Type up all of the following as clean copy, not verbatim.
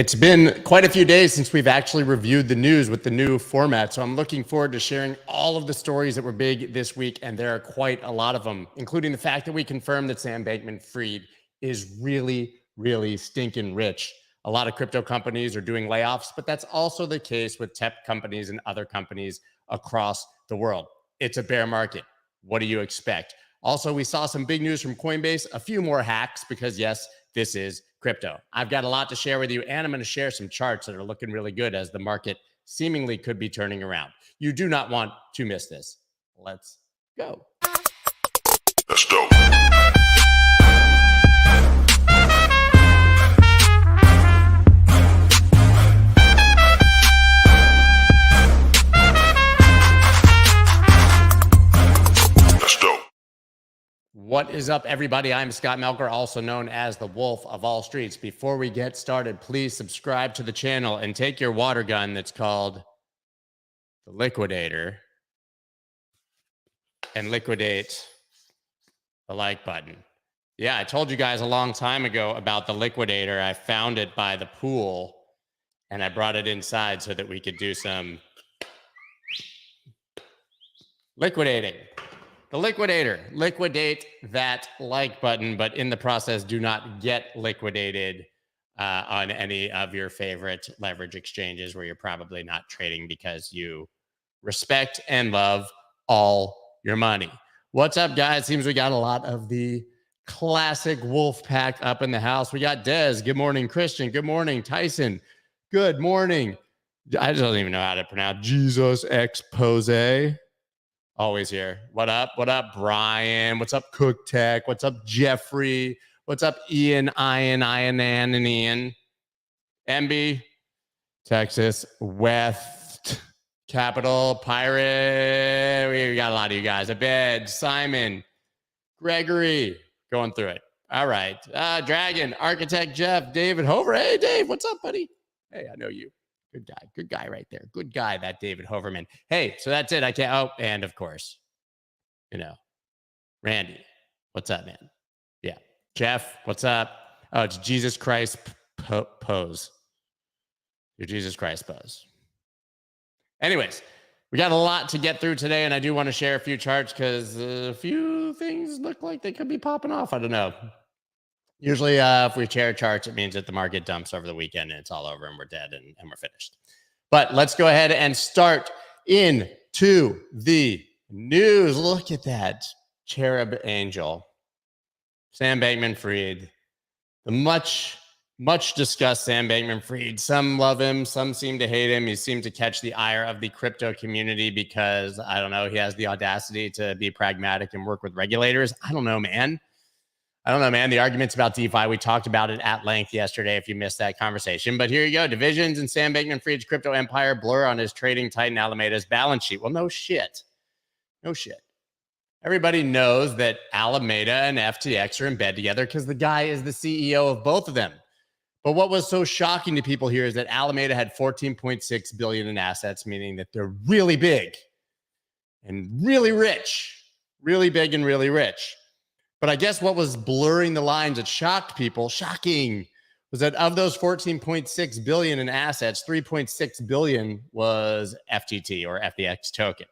It's been quite a few days since we've actually reviewed the news with the new format, so I'm looking forward to sharing all of the stories that were big this week, and there are quite a lot of them, including the fact that we confirmed that Sam Bankman-Fried is really, really stinking rich. A lot of crypto companies are doing layoffs, but that's also the case with tech companies and other companies across the world. It's a bear market. What do you expect? Also, we saw some big news from Coinbase, a few more hacks because, yes, this is crypto. I've got a lot to share with you, and I'm going to share some charts that are looking really good as the market seemingly could be turning around. You do not want to miss this. Let's go. Let's go. What is up, everybody? I'm Scott Melker, also known as the Wolf of All Streets. Before we get started, please subscribe to the channel and take your water gun that's called the Liquidator and liquidate the like button. Yeah, I told you guys a long time ago about the Liquidator. I found it by the pool and I brought it inside so that we could do some liquidating. The Liquidator, liquidate that like button, but in the process, do not get liquidated on any of your favorite leverage exchanges where you're probably not trading because you respect and love all your money. What's up, guys? Seems we got a lot of the classic wolf pack up in the house. We got Dez. Good morning, Christian. Good morning, Tyson. Good morning. I don't even know how to pronounce Jesus Expose. Always here. What up? What up, Brian? What's up, Cook Tech? What's up, Jeffrey? What's up, Ian, and Ian? MB, Texas, West, Capital, Pirate. We got a lot of you guys. Abed, Simon, Gregory, going through it. All right. Dragon, Architect Jeff, David Hover. Hey, Dave, what's up, buddy? Hey, I know you. Good guy right there. Good guy, that David Hoverman. Hey, so that's it. I can't. Oh, and of course, Randy, what's up, man? Yeah. Jeff, what's up? Oh, it's Jesus Christ pose. Your Jesus Christ pose. Anyways, we got a lot to get through today, and I do want to share a few charts because a few things look like they could be popping off. I don't know. Usually, if we share charts, it means that the market dumps over the weekend and it's all over and we're dead and we're finished. But let's go ahead and start into the news. Look at that cherub angel, Sam Bankman-Fried, the much discussed Sam Bankman-Fried. Some love him, some seem to hate him. He seemed to catch the ire of the crypto community because, I don't know, he has the audacity to be pragmatic and work with regulators. I don't know, man. The arguments about DeFi, we talked about it at length yesterday if you missed that conversation. But here you go. Divisions in Sam Bankman-Fried's crypto empire blur on his trading titan Alameda's balance sheet. Well, no shit. Everybody knows that Alameda and FTX are in bed together because the guy is the CEO of both of them. But what was so shocking to people here is that Alameda had 14.6 billion in assets, meaning that they're really big and really rich, really big and really rich. But I guess what was blurring the lines that shocked people, was that of those 14.6 billion in assets, 3.6 billion was FTT or FTX token,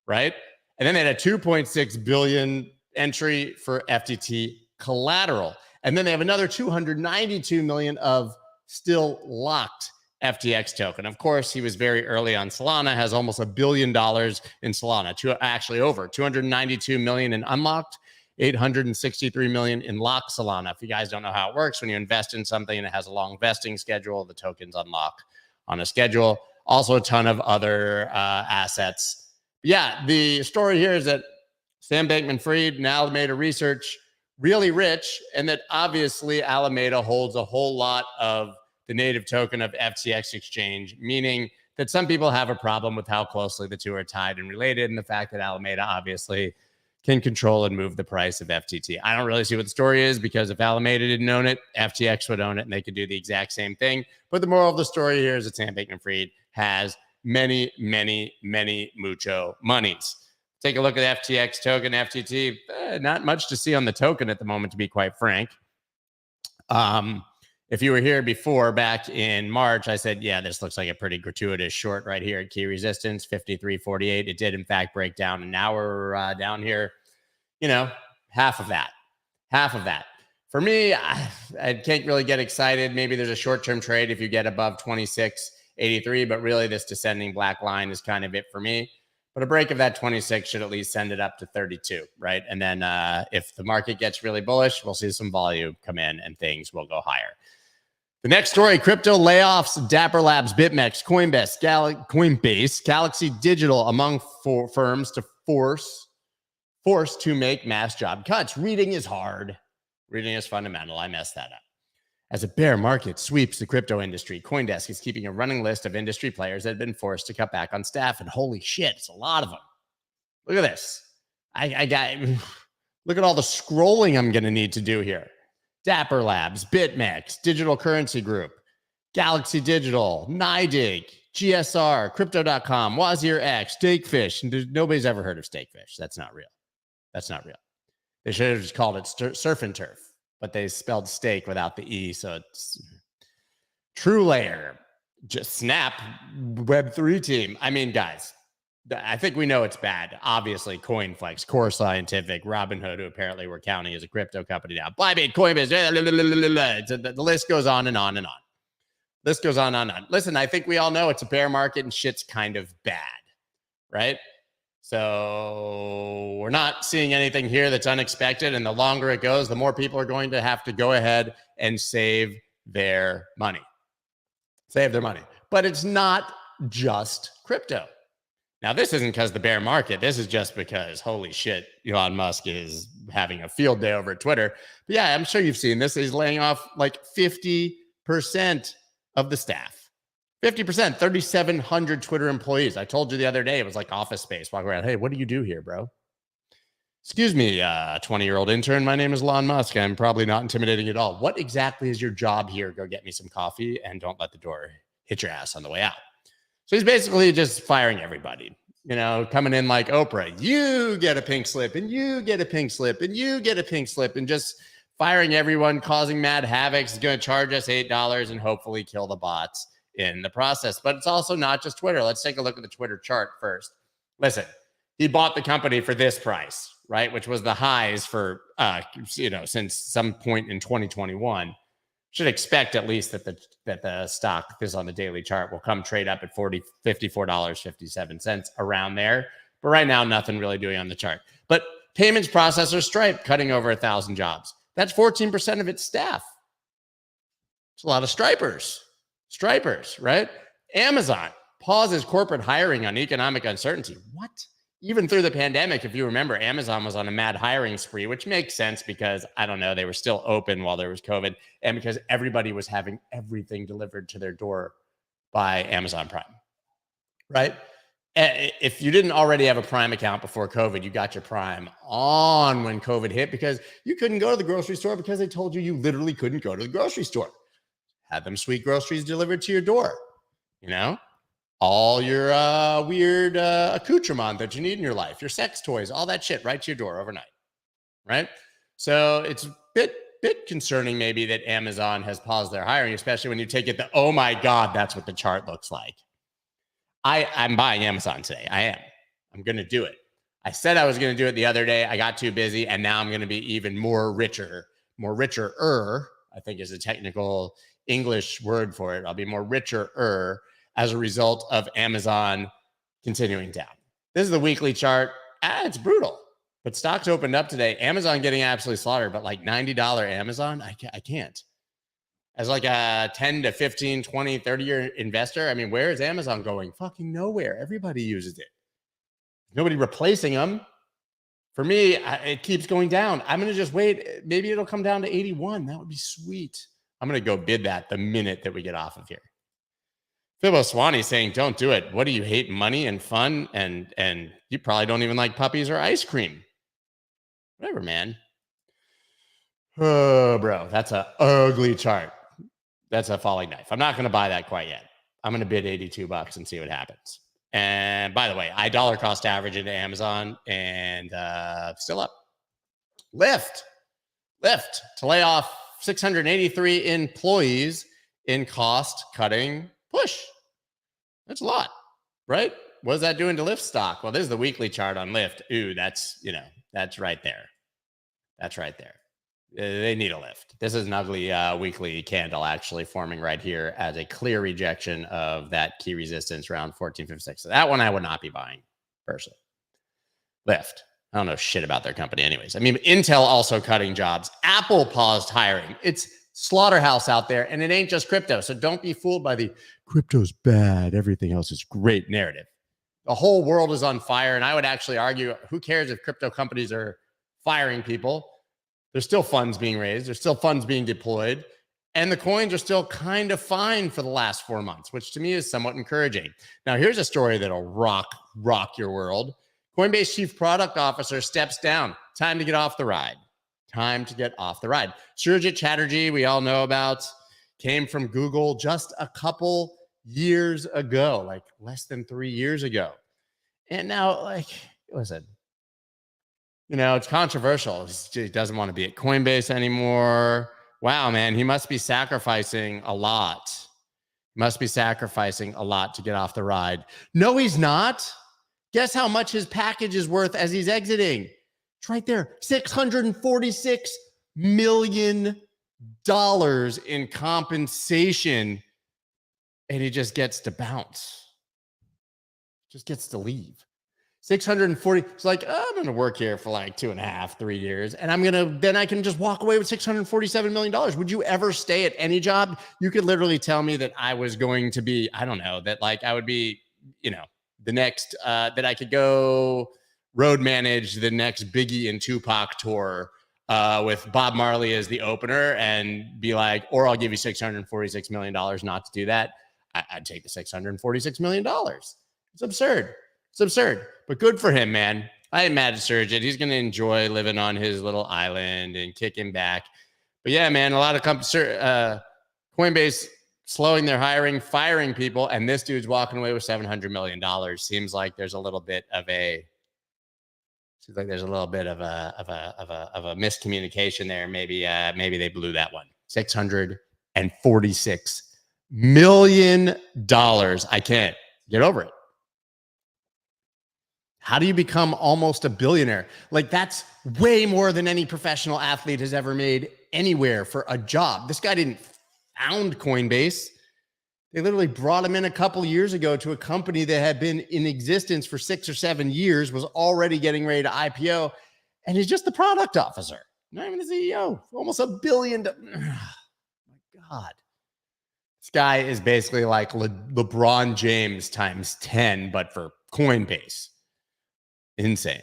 right? And then they had a 2.6 billion entry for FTT collateral. And then they have another 292 million of still locked FTX token. Of course, he was very early on Solana, has almost $1 billion in Solana, actually over 292 million in unlocked, 863 million in locked Solana. If you guys don't know how it works, when you invest in something and it has a long vesting schedule, the tokens unlock on a schedule. Also a ton of other assets. Yeah, the story here is that Sam Bankman-Fried and Alameda Research really rich, and that obviously Alameda holds a whole lot of the native token of FTX exchange, meaning that some people have a problem with how closely the two are tied and related, and the fact that Alameda obviously can control and move the price of FTT. I don't really see what the story is because if Alameda didn't own it, FTX would own it and they could do the exact same thing. But the moral of the story here is that Sam Bankman-Fried has many mucho monies. Take a look at FTX token, FTT. Not much to see on the token at the moment, to be quite frank. If you were here before, back in March, I said, yeah, this looks like a pretty gratuitous short right here at key resistance, 53.48. It did, in fact, break down. And now we're down here, half of that. For me, I can't really get excited. Maybe there's a short-term trade if you get above 26.83, but really this descending black line is kind of it for me. But a break of that 26 should at least send it up to 32, right? And then if the market gets really bullish, we'll see some volume come in and things will go higher. The next story, crypto layoffs, Dapper Labs, BitMEX, Coinbase, Galaxy Digital among firms to forced to make mass job cuts. Reading is hard. Reading is fundamental. I messed that up. As a bear market sweeps the crypto industry, CoinDesk is keeping a running list of industry players that have been forced to cut back on staff. And holy shit, it's a lot of them. Look at this. Look at all the scrolling I'm going to need to do here. Dapper Labs, BitMEX, Digital Currency Group, Galaxy Digital, NYDIG, GSR, Crypto.com, Wazir X, Stakefish. Nobody's ever heard of Stakefish. That's not real. They should have just called it Surf and Turf, but they spelled steak without the E, so it's True Layer, just Snap, Web3 team. I mean, guys, I think we know it's bad. Obviously, CoinFlex, Core Scientific, Robinhood, who apparently we're counting as a crypto company now, Bybit, Coinbase, the list goes on and on and on. List goes on and on. Listen, I think we all know it's a bear market and shit's kind of bad, right? So we're not seeing anything here that's unexpected. And the longer it goes, the more people are going to have to go ahead and save their money. But it's not just crypto. Now, this isn't because the bear market. This is just because, holy shit, Elon Musk is having a field day over at Twitter. But yeah, I'm sure you've seen this. He's laying off like 50% of the staff. 50%, 3,700 Twitter employees. I told you the other day, it was like Office Space. Walking around, hey, what do you do here, bro? Excuse me, 20-year-old intern. My name is Elon Musk. I'm probably not intimidating at all. What exactly is your job here? Go get me some coffee and don't let the door hit your ass on the way out. So he's basically just firing everybody, coming in like Oprah. You get a pink slip and you get a pink slip and you get a pink slip and just firing everyone, causing mad havoc. He's going to charge us $8 and hopefully kill the bots in the process. But it's also not just Twitter. Let's take a look at the Twitter chart first. Listen, he bought the company for this price, right? Which was the highs for, since some point in 2021. Should expect at least that the stock, this on the daily chart, will come trade up at $54.57 around there. But right now, nothing really doing on the chart. But payments processor Stripe cutting over 1,000 jobs. That's 14% of its staff. It's a lot of Stripers, right? Amazon pauses corporate hiring on economic uncertainty. What? Even through the pandemic, if you remember, Amazon was on a mad hiring spree, which makes sense because, I don't know, they were still open while there was COVID and because everybody was having everything delivered to their door by Amazon Prime, right? If you didn't already have a Prime account before COVID, you got your Prime on when COVID hit because you couldn't go to the grocery store because they told you literally couldn't go to the grocery store. Had them sweet groceries delivered to your door, all your weird accoutrement that you need in your life, your sex toys, all that shit right to your door overnight, right? So it's a bit concerning maybe that Amazon has paused their hiring, especially when you take it oh my God, that's what the chart looks like. I'm buying Amazon today. I am. I'm going to do it. I said I was going to do it the other day. I got too busy, and now I'm going to be even more richer, I think is a technical English word for it. I'll be more richer as a result of Amazon continuing down. This is the weekly chart. It's brutal, but stocks opened up today. Amazon getting absolutely slaughtered, but like $90 Amazon, I can't. As like a 10 to 15, 20, 30-year investor, I mean, where is Amazon going? Fucking nowhere. Everybody uses it. Nobody replacing them. For me, it keeps going down. I'm going to just wait. Maybe it'll come down to 81. That would be sweet. I'm going to go bid that the minute that we get off of here. Philbo Swanee saying, don't do it. What do you hate? Money and fun? And you probably don't even like puppies or ice cream. Whatever, man. Oh, bro, that's an ugly chart. That's a falling knife. I'm not going to buy that quite yet. I'm going to bid $82 and see what happens. And by the way, I dollar cost average into Amazon and still up. Lyft to lay off 683 employees in cost-cutting push. That's a lot, right? What is that doing to Lyft stock? Well, this is the weekly chart on Lyft. Ooh, that's right there. That's right there. They need a lift. This is an ugly weekly candle actually forming right here as a clear rejection of that key resistance around 1456. So that one I would not be buying personally. Lyft. I don't know shit about their company anyways. I mean, Intel also cutting jobs. Apple paused hiring. It's slaughterhouse out there, and it ain't just crypto. So don't be fooled by the crypto's bad, everything else is great narrative. The whole world is on fire, and I would actually argue, who cares if crypto companies are firing people? There's still funds being raised. There's still funds being deployed. And the coins are still kind of fine for the last 4 months, which to me is somewhat encouraging. Now, here's a story that'll rock your world. Coinbase chief product officer steps down. Time to get off the ride. Time to get off the ride. Surjit Chatterjee, we all know about, came from Google just a couple years ago, like less than 3 years ago. And now, like, listen, it's controversial. He doesn't want to be at Coinbase anymore. Wow, man, he must be sacrificing a lot. Must be sacrificing a lot to get off the ride. No, he's not. Guess how much his package is worth as he's exiting? It's right there. $646 million in compensation. And he just gets to bounce. Just gets to leave. 640. It's like, I'm going to work here for like 2.5, 3 years. And then I can just walk away with $647 million. Would you ever stay at any job? You could literally tell me that I was going to be, I don't know, that like I would be, the next, that I could go road manage the next Biggie and Tupac tour with Bob Marley as the opener and be like, or I'll give you $646 million not to do that. I'd take the $646 million. It's absurd. It's absurd, but good for him, man. I ain't mad at Surjit. He's going to enjoy living on his little island and kicking back. But yeah, man, a lot of companies, Coinbase slowing their hiring, firing people, and this dude's walking away with $700 million. Seems like there's a little bit of a miscommunication there. Maybe they blew that one. $646 million. I can't get over it. How do you become almost a billionaire? Like, that's way more than any professional athlete has ever made anywhere for a job. This guy didn't found Coinbase. They literally brought him in a couple years ago to a company that had been in existence for 6 or 7 years, was already getting ready to IPO, and he's just the product officer, not even the CEO. Almost $1 billion. Oh my God. This guy is basically like LeBron James times 10, but for Coinbase. Insane.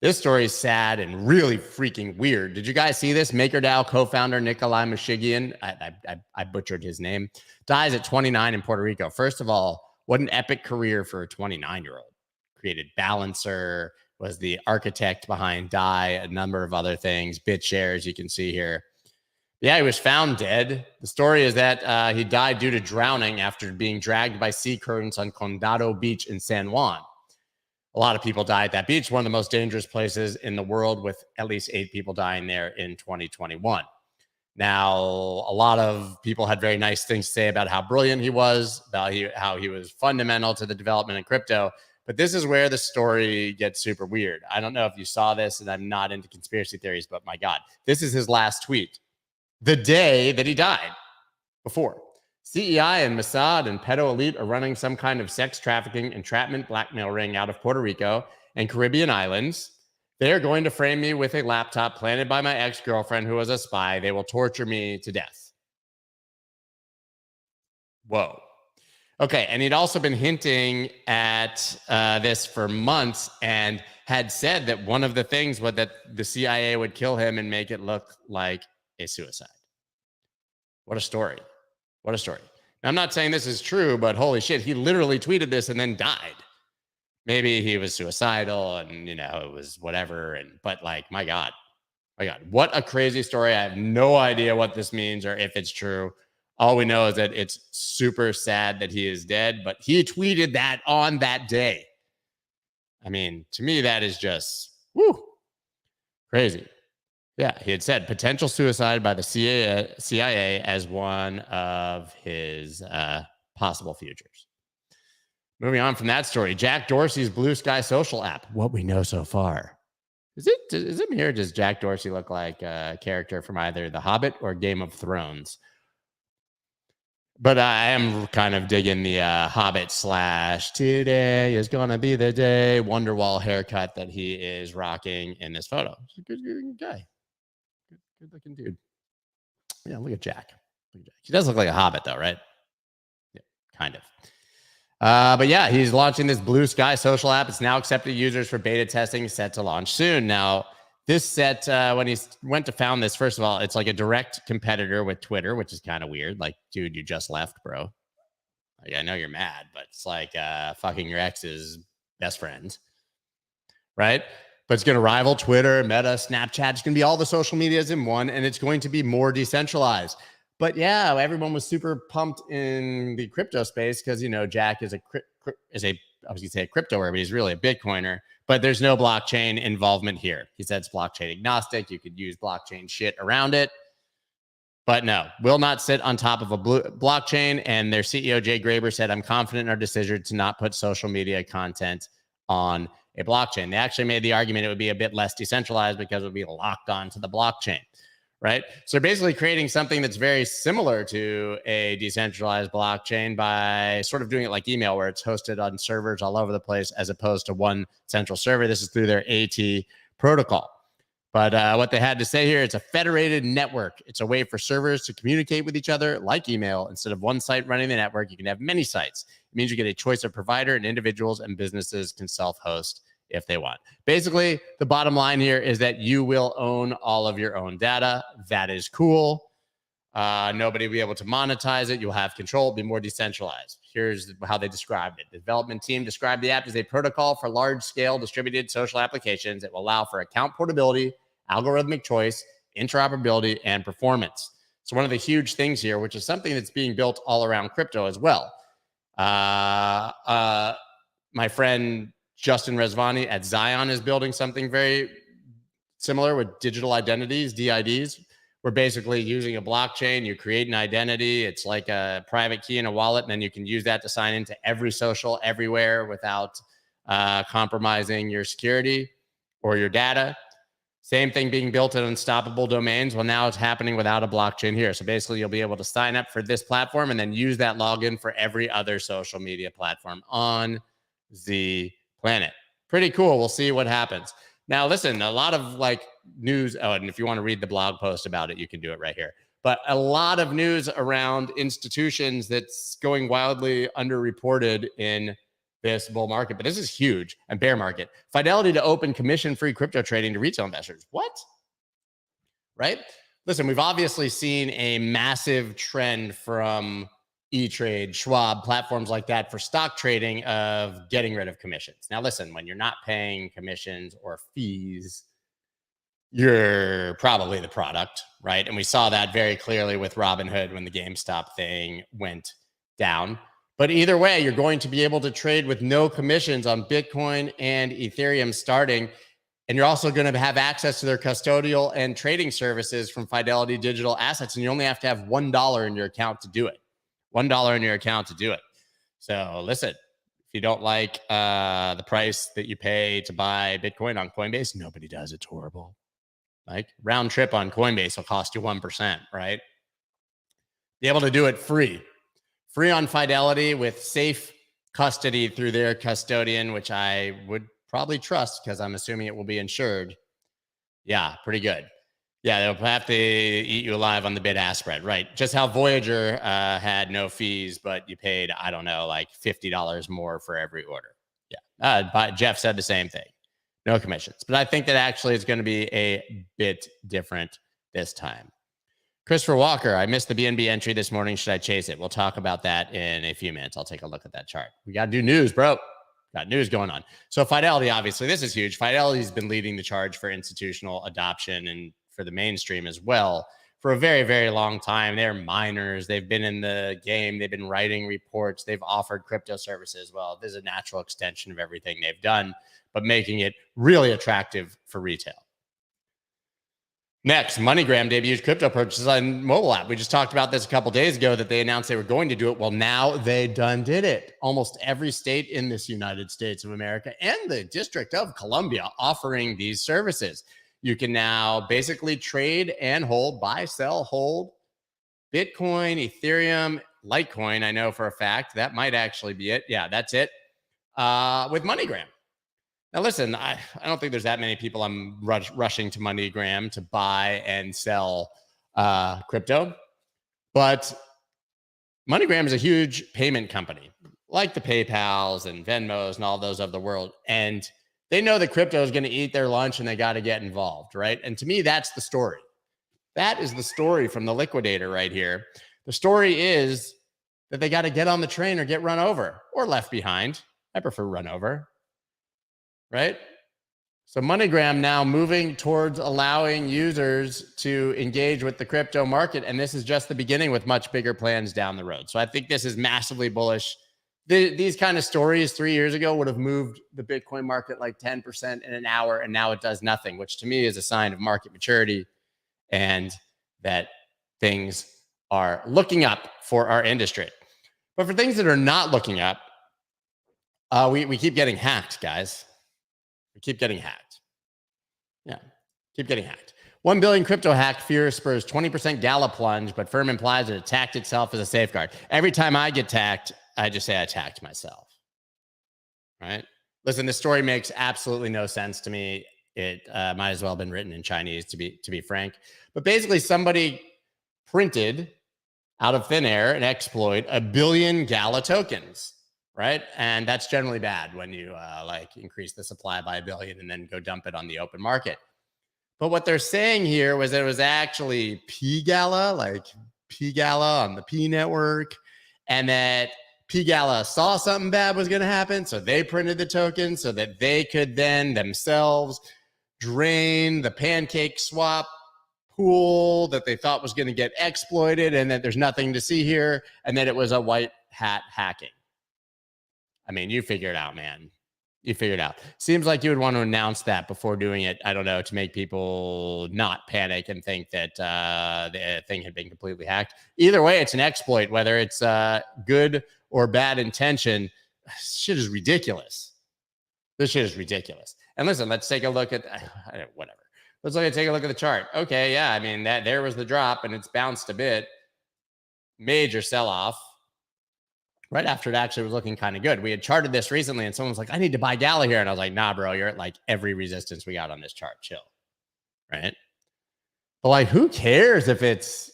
This story is sad and really freaking weird. Did you guys see this? MakerDAO co-founder Nikolai Mushegian, I butchered his name, dies at 29 in Puerto Rico. First of all, what an epic career for a 29-year-old. Created Balancer, was the architect behind DAI, a number of other things, BitShares, you can see here. Yeah, he was found dead. The story is that he died due to drowning after being dragged by sea currents on Condado Beach in San Juan. A lot of people die at that beach, one of the most dangerous places in the world, with at least 8 people dying there in 2021. Now, a lot of people had very nice things to say about how brilliant he was, about how he was fundamental to the development of crypto. But this is where the story gets super weird. I don't know if you saw this, and I'm not into conspiracy theories, but my God, this is his last tweet. The day that he died. Before. CEI and Mossad and Pedo Elite are running some kind of sex trafficking, entrapment, blackmail ring out of Puerto Rico and Caribbean islands. They are going to frame me with a laptop planted by my ex-girlfriend who was a spy. They will torture me to death. Whoa. Okay, and he'd also been hinting at this for months and had said that one of the things was that the CIA would kill him and make it look like a suicide. What a story. What a story. Now, I'm not saying this is true, but holy shit, he literally tweeted this and then died. Maybe he was suicidal and, it was whatever. But like, my God, what a crazy story. I have no idea what this means or if it's true. All we know is that it's super sad that he is dead, but he tweeted that on that day. I mean, to me, that is just, crazy. Yeah, he had said potential suicide by the CIA as one of his possible futures. Moving on from that story, Jack Dorsey's Bluesky social app. What we know so far. Is it me or does Jack Dorsey look like a character from either The Hobbit or Game of Thrones? But I am kind of digging the Hobbit / today is gonna be the day Wonderwall haircut that he is rocking in this photo. He's a good guy. Good looking dude. Yeah, look at Jack. He does look like a hobbit, though, right? Yeah, kind of. But yeah, he's launching this Bluesky social app. It's now accepted users for beta testing, set to launch soon. Now, this set, when he went to found this, first of all, it's like a direct competitor with Twitter, which is kind of weird. Like, dude, you just left, bro. Like, I know you're mad, but it's like fucking your ex's best friend, right? But it's going to rival Twitter, Meta, Snapchat. It's going to be all the social medias in one, and it's going to be more decentralized. But yeah, everyone was super pumped in the crypto space because, you know, Jack is I was going to say a cryptoer, but he's really a Bitcoiner. But there's no blockchain involvement here. He said it's blockchain agnostic. You could use blockchain shit around it. But no, will not sit on top of a blockchain. And their CEO, Jay Graber, said, I'm confident in our decision to not put social media content on a blockchain. They actually made the argument it would be a bit less decentralized because it would be locked onto the blockchain, right? So they're basically creating something that's very similar to a decentralized blockchain by sort of doing it like email, where it's hosted on servers all over the place as opposed to one central server. This is through their AT protocol. But what they had to say here, it's a federated network. It's a way for servers to communicate with each other like email. Instead of one site running the network, you can have many sites. It means you get a choice of provider, and individuals and businesses can self-host if they want. Basically, the bottom line here is that you will own all of your own data. That is cool. Nobody will be able to monetize it. You'll have control. It'll be more decentralized. Here's how they described it. The development team described the app as a protocol for large-scale distributed social applications. It will allow for account portability, algorithmic choice, interoperability, and performance. So one of the huge things here, which is something that's being built all around crypto as well. My friend Justin Rezvani at Zion is building something very similar with digital identities, DIDs. We're basically using a blockchain. You create an identity. It's like a private key in a wallet, and then you can use that to sign into every social everywhere without compromising your security or your data. Same thing being built in unstoppable domains. Well, now it's happening without a blockchain here. So basically, you'll be able to sign up for this platform and then use that login for every other social media platform on the planet. Pretty cool. We'll see what happens. Now, listen, a lot of like news. Oh, and if you want to read the blog post about it, you can do it right here. But a lot of news around institutions that's going wildly underreported in this bull market, but this is huge, and bear market. Fidelity to open commission-free crypto trading to retail investors. What? Right? Listen, we've obviously seen a massive trend from E-Trade, Schwab, platforms like that for stock trading of getting rid of commissions. Now, listen, when you're not paying commissions or fees, you're probably the product, right? And we saw that very clearly with Robinhood when the GameStop thing went down. But either way, you're going to be able to trade with no commissions on Bitcoin and Ethereum starting. And you're also going to have access to their custodial and trading services from Fidelity Digital Assets. And you only have to have $1 in your account to do it. $1 in your account to do it. So listen, if you don't like the price that you pay to buy Bitcoin on Coinbase, nobody does. It's horrible. Like round trip on Coinbase will cost you 1%, right? Be able to do it free on Fidelity with safe custody through their custodian, which I would probably trust because I'm assuming it will be insured. Yeah, pretty good. Yeah, they'll have to eat you alive on the bid-ask spread, right? Just how Voyager had no fees, but you paid, I don't know, like $50 more for every order. Yeah, Jeff said the same thing. No commissions. But I think that actually is going to be a bit different this time. Christopher Walker, I missed the BNB entry this morning. Should I chase it? We'll talk about that in a few minutes. I'll take a look at that chart. We got to do news, bro. Got news going on. So Fidelity, obviously, this is huge. Fidelity's been leading the charge for institutional adoption and for the mainstream as well for a very, very long time. They're miners. They've been in the game. They've been writing reports. They've offered crypto services. Well, this is a natural extension of everything they've done, but making it really attractive for retail. Next, MoneyGram debuts crypto purchases on mobile app. We just talked about this a couple days ago that they announced they were going to do it. Well, now they done did it. Almost every state in this United States of America and the District of Columbia offering these services. You can now basically trade and hold, buy, sell, hold Bitcoin, Ethereum, Litecoin. I know for a fact that might actually be it. Yeah, that's it. With MoneyGram. Now, listen, I don't think there's that many people I'm rushing to MoneyGram to buy and sell crypto. But MoneyGram is a huge payment company, like the PayPals and Venmos and all those of the world. And they know that crypto is going to eat their lunch and they got to get involved, right? And to me, that's the story. That is the story from the liquidator right here. The story is that they got to get on the train or get run over or left behind. I prefer run over. Right? So MoneyGram now moving towards allowing users to engage with the crypto market. And this is just the beginning with much bigger plans down the road. So I think this is massively bullish. These kind of stories 3 years ago would have moved the Bitcoin market like 10% in an hour. And now it does nothing, which to me is a sign of market maturity and that things are looking up for our industry. But for things that are not looking up, we keep getting hacked, guys. We keep getting hacked. Yeah, keep getting hacked. 1 billion crypto hack fear spurs 20% gala plunge, but firm implies it attacked itself as a safeguard. Every time I get tacked, I just say I attacked myself. Right? Listen, this story makes absolutely no sense to me. It might as well have been written in Chinese, to be frank. But basically, somebody printed out of thin air an exploit 1 billion gala tokens. Right. And that's generally bad when you like increase the supply by 1 billion and then go dump it on the open market. But what they're saying here was that it was actually P Gala, like P Gala on the P network, and that P Gala saw something bad was going to happen. So they printed the token so that they could then themselves drain the pancake swap pool that they thought was going to get exploited, and that there's nothing to see here, and that it was a white hat hacking. I mean, you figure it out, man. You figure it out. Seems like you would want to announce that before doing it. I don't know, to make people not panic and think that the thing had been completely hacked. Either way, it's an exploit, whether it's good or bad intention. Shit is ridiculous. This shit is ridiculous. And listen, let's take a look at whatever. Take a look at the chart. Okay, yeah, I mean, there was the drop and it's bounced a bit. Major sell-off. Right after it actually was looking kind of good. We had charted this recently and someone was like, I need to buy Gala here. And I was like, nah, bro, you're at like every resistance we got on this chart. Chill. Right. But like, who cares if it's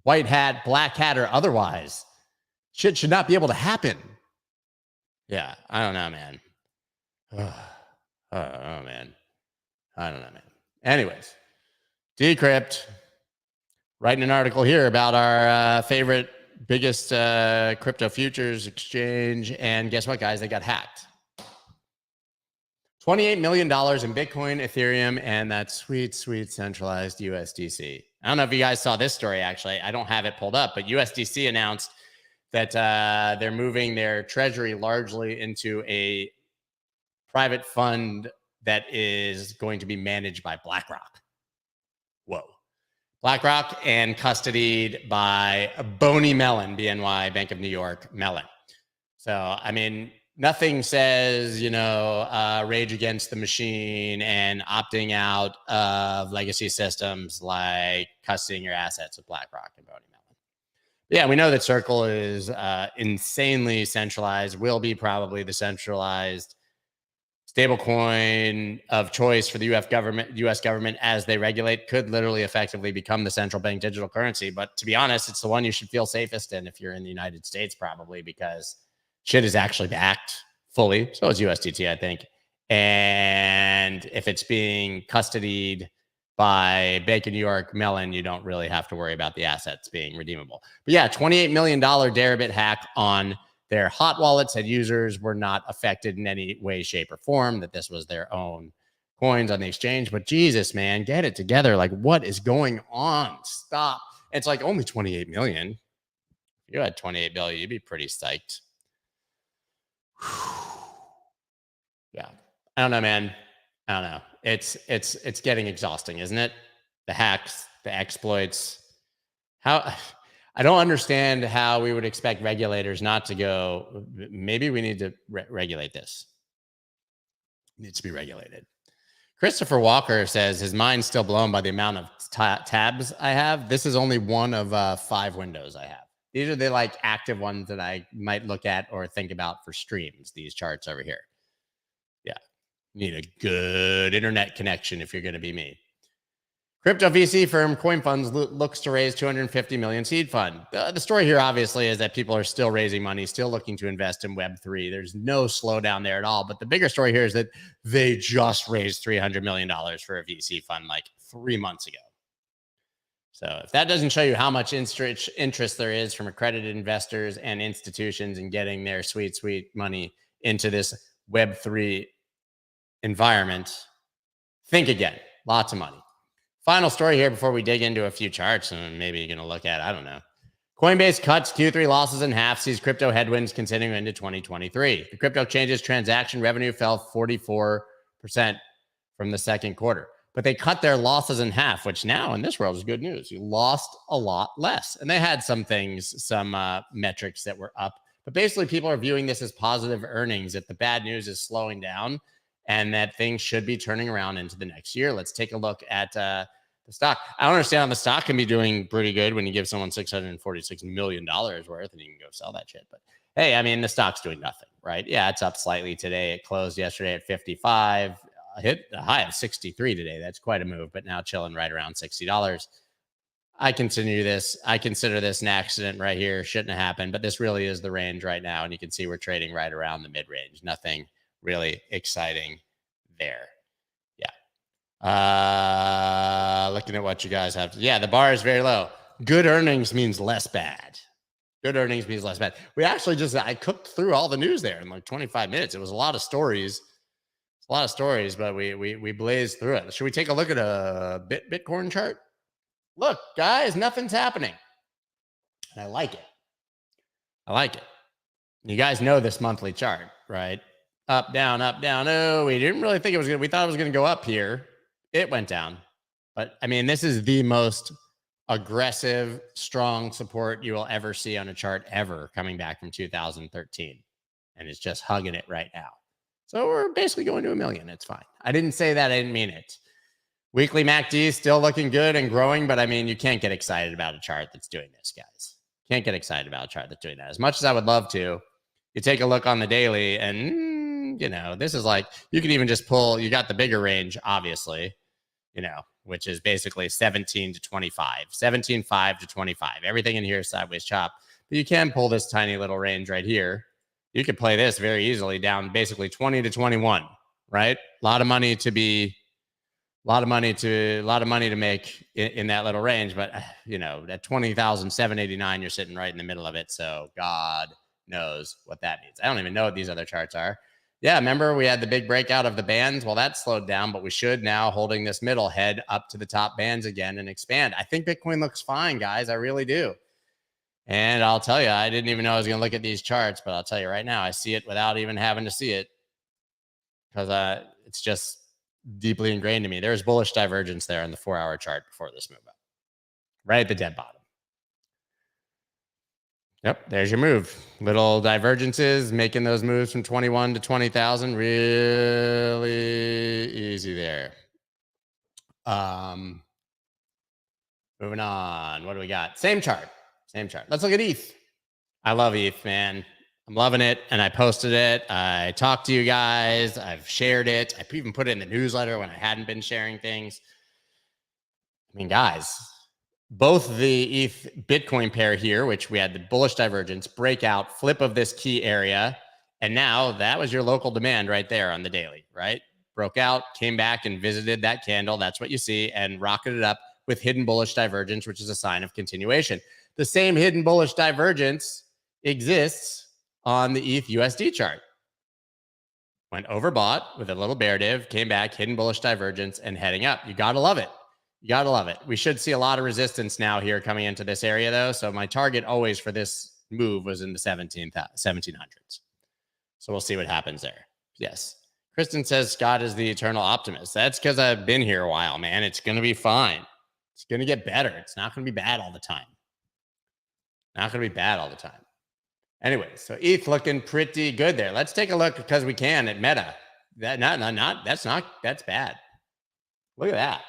white hat, black hat, or otherwise? Shit should not be able to happen. Yeah. I don't know, man. Oh, man. I don't know, man. Anyways, Decrypt writing an article here about our favorite biggest crypto futures exchange. And guess what, guys? They got hacked. $28 million in Bitcoin, Ethereum, and that sweet, sweet centralized USDC. I don't know if you guys saw this story, actually. I don't have it pulled up, but USDC announced that they're moving their treasury largely into a private fund that is going to be managed by BlackRock. Whoa. BlackRock and custodied by Boney Mellon, BNY, Bank of New York, Mellon. So, I mean, nothing says, rage against the machine and opting out of legacy systems like custodying your assets with BlackRock and Boney Mellon. Yeah, we know that Circle is insanely centralized, will be probably the centralized stablecoin of choice for the U.S. government as they regulate, could literally effectively become the central bank digital currency. But to be honest, it's the one you should feel safest in if you're in the United States, probably, because shit is actually backed fully. So is USDT, I think. And if it's being custodied by Bank of New York Mellon, you don't really have to worry about the assets being redeemable. But yeah, $28 million Deribit hack on their hot wallet. Said users were not affected in any way, shape, or form, that this was their own coins on the exchange. But Jesus, man, get it together. Like, what is going on? Stop. It's like only 28 million. If you had 28 billion, you'd be pretty psyched. Yeah. I don't know, man. I don't know. It's getting exhausting, isn't it? the hacks, the exploits. How I don't understand how we would expect regulators not to go. Maybe we need to regulate this. It needs to be regulated. Christopher Walker says his mind's still blown by the amount of tabs I have. This is only one of 5 windows I have. These are the like active ones that I might look at or think about for streams. These charts over here. Yeah. Need a good internet connection if you're going to be me. Crypto VC firm CoinFund looks to raise 250 million seed fund. The story here obviously is that people are still raising money, still looking to invest in Web3. There's no slowdown there at all. But the bigger story here is that they just raised $300 million for a VC fund like 3 months ago. So if that doesn't show you how much interest there is from accredited investors and institutions in getting their sweet, sweet money into this Web3 environment, think again. Lots of money. Final story here before we dig into a few charts and maybe you're going to look at, I don't know. Coinbase cuts Q3 losses in half, sees crypto headwinds continuing into 2023. The crypto exchange's transaction revenue fell 44% from the second quarter, but they cut their losses in half, which now in this world is good news. You lost a lot less. And they had some things, some metrics that were up, but basically people are viewing this as positive earnings, that the bad news is slowing down and that things should be turning around into the next year. Let's take a look at the stock. I don't understand how the stock can be doing pretty good when you give someone $646 million worth and you can go sell that shit. But hey, I mean, the stock's doing nothing, right? Yeah, it's up slightly today. It closed yesterday at 55, hit a high of 63 today. That's quite a move, but now chilling right around $60. I consider this an accident right here. Shouldn't have happened, but this really is the range right now. And you can see we're trading right around the mid-range. Nothing really exciting there. Looking at what you guys have. The bar is very low. Good earnings means less bad. Good earnings means less bad. We actually I cooked through all the news there in like 25 minutes. It was a lot of stories. But we blazed through it. Should we take a look at a Bitcoin chart? Look, guys, nothing's happening. And I like it. You guys know this monthly chart, right? Up, down, up, down. Oh, we didn't really think it was good. We thought it was going to go up here. It went down. But I mean, this is the most aggressive, strong support you will ever see on a chart ever, coming back from 2013. And it's just hugging it right now. So we're basically going to 1 million. It's fine. I didn't say that. I didn't mean it. Weekly MACD is still looking good and growing, but I mean, you can't get excited about a chart that's doing this, guys. Can't get excited about a chart that's doing that. As much as I would love to, you take a look on the daily and, this is like, you can even just pull, you got the bigger range, obviously, which is basically 17 to 25, 17.5 to 25. Everything in here is sideways chop, but you can pull this tiny little range right here. You could play this very easily down basically 20 to 21, right? A lot of money to make in that little range, but at 20,789, you're sitting right in the middle of it. So God knows what that means. I don't even know what these other charts are. Yeah, remember we had the big breakout of the bands? Well, that slowed down, but we should now, holding this middle, head up to the top bands again and expand. I think Bitcoin looks fine, guys. I really do. And I'll tell you, I didn't even know I was going to look at these charts, but I'll tell you right now, I see it without even having to see it because it's just deeply ingrained to me. There's bullish divergence there on the 4-hour chart before this move up, right at the dead bottom. Yep, there's your move. Little divergences, making those moves from 21 to 20,000. Really easy there. Moving on. What do we got? Same chart. Let's look at ETH. I love ETH, man. I'm loving it. And I posted it. I talked to you guys. I've shared it. I even put it in the newsletter when I hadn't been sharing things. I mean, guys, both the ETH Bitcoin pair here, which we had the bullish divergence, breakout, flip of this key area. And now that was your local demand right there on the daily, right? Broke out, came back and visited that candle. That's what you see, and rocketed up with hidden bullish divergence, which is a sign of continuation. The same hidden bullish divergence exists on the ETH USD chart. Went overbought with a little bear div, came back, hidden bullish divergence, and heading up. You got to love it. We should see a lot of resistance now here coming into this area, though. So my target always for this move was in the 1700s. So we'll see what happens there. Yes. Kristen says Scott is the eternal optimist. That's because I've been here a while, man. It's going to be fine. It's going to get better. It's not going to be bad all the time. Not going to be bad all the time. Anyway, so ETH looking pretty good there. Let's take a look, because we can, at Meta. That's bad. Look at that.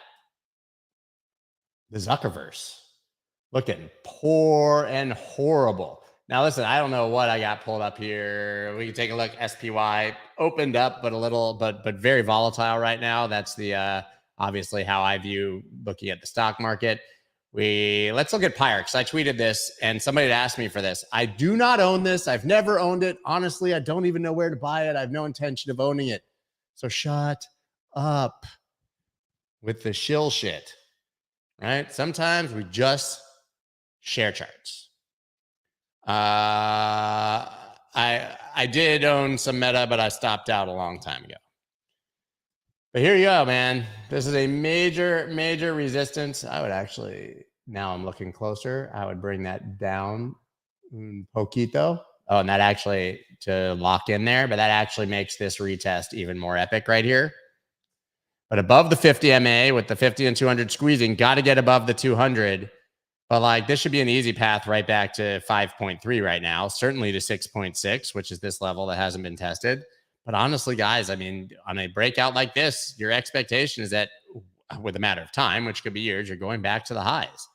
The Zuckerverse looking poor and horrible. Now, listen, I don't know what I got pulled up here. We can take a look. SPY opened up, but very volatile right now. That's the obviously how I view looking at the stock market. Let's look at Pyre, because I tweeted this and somebody had asked me for this. I do not own this. I've never owned it. Honestly, I don't even know where to buy it. I have no intention of owning it. So shut up with the shill shit, right? Sometimes we just share charts. I did own some Meta, but I stopped out a long time ago. But here you go, man. This is a major resistance. I would actually, now I'm looking closer, I would bring that down un poquito. Oh, and that actually, to lock in there, but that actually makes this retest even more epic right here. But above the 50 MA with the 50 and 200 squeezing, got to get above the 200. But like, this should be an easy path right back to 5.3 right now, certainly to 6.6, which is this level that hasn't been tested. But honestly, guys, I mean, on a breakout like this, your expectation is that with a matter of time, which could be years, you're going back to the highs.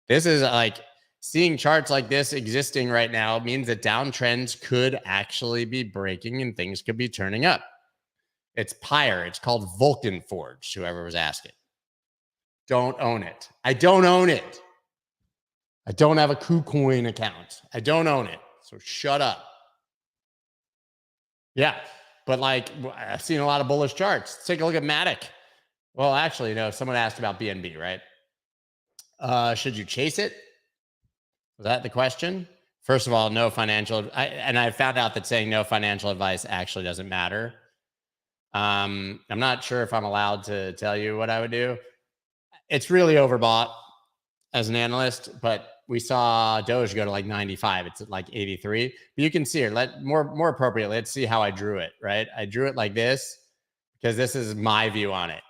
This is like, seeing charts like this existing right now means that downtrends could actually be breaking and things could be turning up. It's Pyre. It's called Vulcan Forge, whoever was asking. Don't own it. I don't own it. I don't have a KuCoin account. I don't own it. So shut up. Yeah. But like, I've seen a lot of bullish charts. Let's take a look at Matic. Well, actually, someone asked about BNB, right? Should you chase it? Was that the question? First of all, no financial. I found out that saying no financial advice actually doesn't matter. I'm not sure if I'm allowed to tell you what I would do. It's really overbought as an analyst, but we saw Doge go to like 95. It's at like 83. But you can see here, more appropriately, let's see how I drew it, right? I drew it like this because this is my view on it.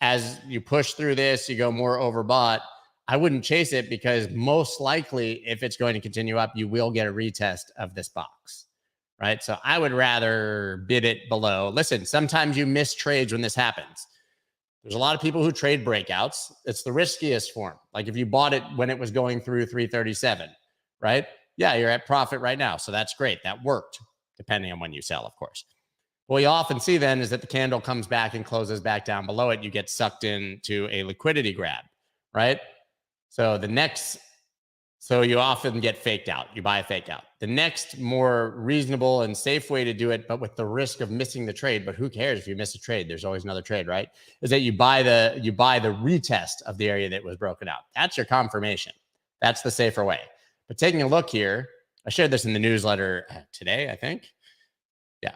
As you push through this, you go more overbought. I wouldn't chase it because most likely, if it's going to continue up, you will get a retest of this box, right? So I would rather bid it below. Listen, sometimes you miss trades when this happens. There's a lot of people who trade breakouts. It's the riskiest form. Like if you bought it when it was going through 337, right? Yeah, you're at profit right now. So that's great. That worked, depending on when you sell, of course. What you often see then is that the candle comes back and closes back down below it. You get sucked into a liquidity grab, right? So you often get faked out. You buy a fake out. The next more reasonable and safe way to do it, but with the risk of missing the trade, but who cares if you miss a trade? There's always another trade, right? Is that you buy the retest of the area that was broken out. That's your confirmation. That's the safer way. But taking a look here, I shared this in the newsletter today, I think. Yeah.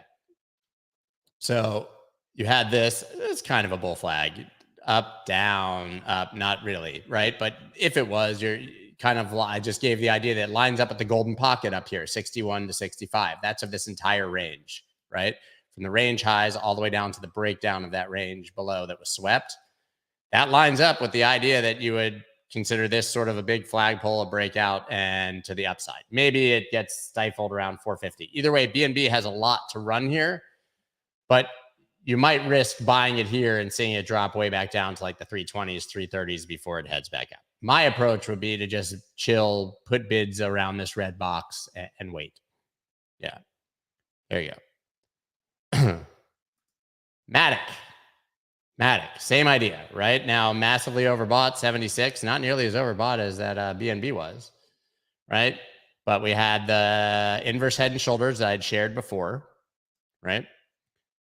So you had this. It's kind of a bull flag. Up, down, up, not really, right? But if it was, you're kind of, I just gave the idea that it lines up at the golden pocket up here, 61 to 65. That's of this entire range, right? From the range highs all the way down to the breakdown of that range below that was swept. That lines up with the idea that you would consider this sort of a big flagpole, a breakout, and to the upside. Maybe it gets stifled around 450. Either way, BNB has a lot to run here, but you might risk buying it here and seeing it drop way back down to like the 320s, 330s before it heads back up. My approach would be to just chill, put bids around this red box and wait. Yeah. There you go. Matic, same idea, right? Now, massively overbought, 76, not nearly as overbought as that BNB was, right? But we had the inverse head and shoulders that I'd shared before, right?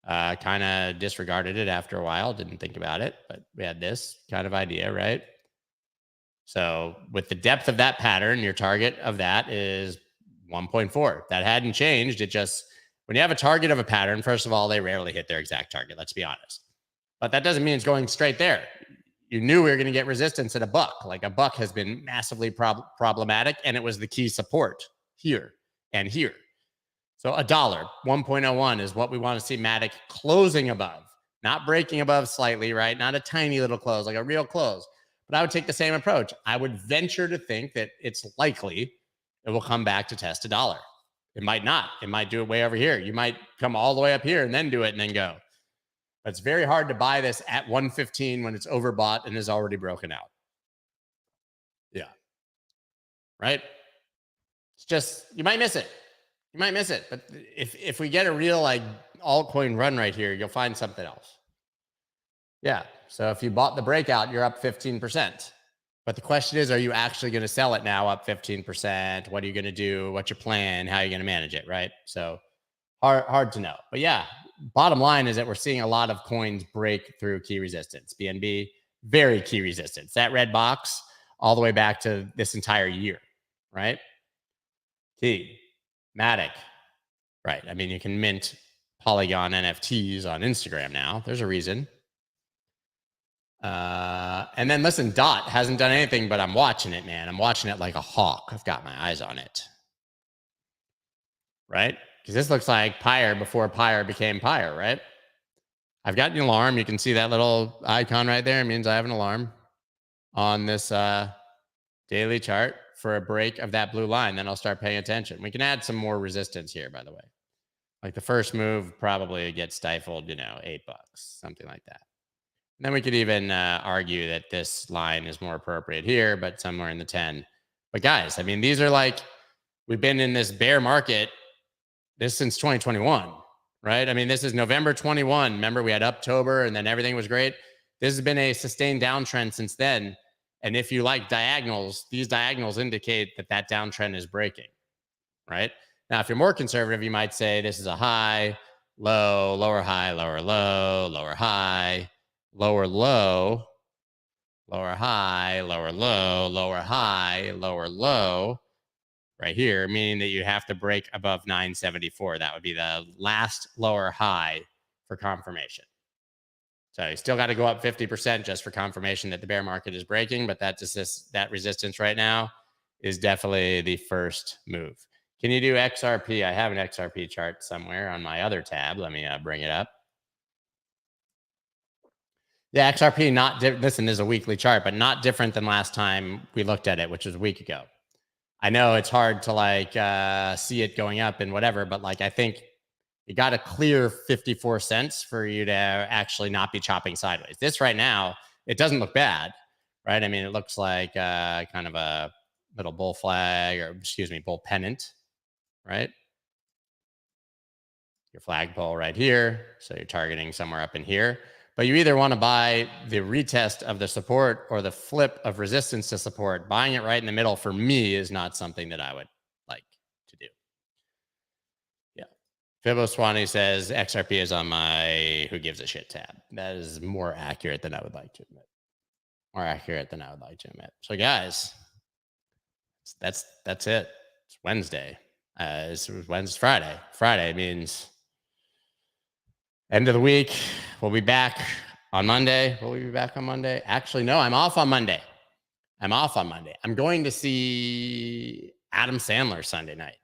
Kind of disregarded it after a while, didn't think about it, but we had this kind of idea, right? So with the depth of that pattern, your target of that is 1.4. That hadn't changed. It just, when you have a target of a pattern, first of all, they rarely hit their exact target, let's be honest. But that doesn't mean it's going straight there. You knew we were going to get resistance at a buck. Like a buck has been massively problematic, and it was the key support here and here. So $1, 1.01 is what we want to see Matic closing above, not breaking above slightly, right? Not a tiny little close, like a real close. But I would take the same approach. I would venture to think that it's likely it will come back to test $1. It might not. It might do it way over here. You might come all the way up here and then do it and then go. But it's very hard to buy this at 115 when it's overbought and is already broken out. Yeah. Right? It's just, you might miss it. You might miss it. But if we get a real like altcoin run right here, you'll find something else. Yeah. So if you bought the breakout, you're up 15%. But the question is, are you actually going to sell it now up 15%? What are you going to do? What's your plan? How are you going to manage it? Right. So hard to know. But yeah, bottom line is that we're seeing a lot of coins break through key resistance. BNB, very key resistance. That red box all the way back to this entire year. Right. Key. Matic. Right. I mean, you can mint Polygon NFTs on Instagram now. There's a reason. And then listen, DOT hasn't done anything, but I'm watching it, man. I'm watching it like a hawk. I've got my eyes on it. Right? Because this looks like Pyre before Pyre became Pyre, right? I've got an alarm. You can see that little icon right there. It means I have an alarm on this daily chart for a break of that blue line. Then I'll start paying attention. We can add some more resistance here, by the way. Like the first move probably gets stifled, $8, something like that. And then we could even argue that this line is more appropriate here, but somewhere in the 10. But guys, I mean, these are like, we've been in this bear market since 2021, right? I mean, this is November 21. Remember, we had October and then everything was great. This has been a sustained downtrend since then. And if you like diagonals, these diagonals indicate that downtrend is breaking, right? Now, if you're more conservative, you might say this is a high, low, lower high, lower low, lower high, lower low, lower high, lower low, lower high, lower low, right here, meaning that you have to break above 974. That would be the last lower high for confirmation. So you still got to go up 50% just for confirmation that the bear market is breaking, but that resistance right now is definitely the first move. Can you do XRP? I have an XRP chart somewhere on my other tab. Let me bring it up. Yeah, XRP, listen, this is a weekly chart, but not different than last time we looked at it, which was a week ago. I know it's hard to see it going up and whatever, but I think you got to clear 54 cents for you to actually not be chopping sideways. This right now, it doesn't look bad, right? I mean, it looks like kind of a little bull flag bull pennant, right? Your flagpole right here. So you're targeting somewhere up in here. But you either want to buy the retest of the support or the flip of resistance to support. Buying it right in the middle for me is not something that I would like to do. Yeah. Fibbo Swanee says XRP is on my who gives a shit tab. That is more accurate than I would like to admit. More accurate than I would like to admit. So guys, that's it. It's Wednesday. It's Friday. Friday means end of the week. We'll be back on Monday. Will we be back on Monday? Actually, no, I'm off on Monday. I'm going to see Adam Sandler Sunday night.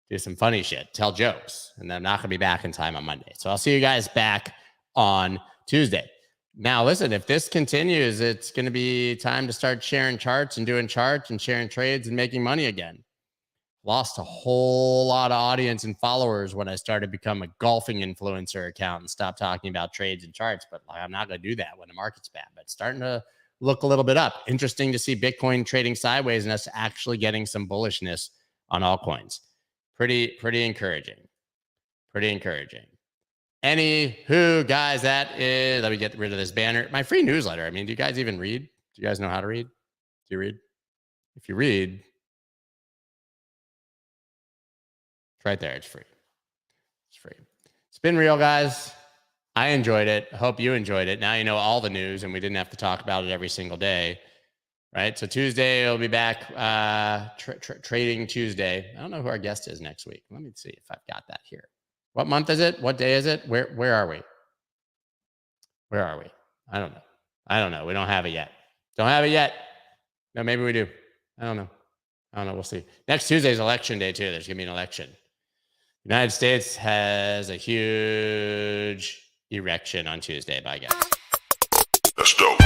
Do some funny shit, tell jokes, and then I'm not going to be back in time on Monday. So I'll see you guys back on Tuesday. Now, listen, if this continues, it's going to be time to start sharing charts and doing charts and sharing trades and making money again. Lost a whole lot of audience and followers when I started to become a golfing influencer account and stopped talking about trades and charts. But I'm not going to do that when the market's bad. But it's starting to look a little bit up. Interesting to see Bitcoin trading sideways and us actually getting some bullishness on altcoins. Pretty encouraging. Pretty encouraging. Anywho, guys, that is, let me get rid of this banner. My free newsletter. I mean, do you guys even read? Do you guys know how to read? Do you read? If you read, it's right there. It's free. It's free. It's been real, guys. I enjoyed it. I hope you enjoyed it. Now you know all the news and we didn't have to talk about it every single day. Right? So Tuesday, we'll be back trading Tuesday. I don't know who our guest is next week. Let me see if I've got that here. What month is it? What day is it? Where are we? Where are we? I don't know. We don't have it yet. No, maybe we do. I don't know. We'll see. Next Tuesday is election day too. There's going to be an election. United States has a huge erection on Tuesday, by guys. That's dope.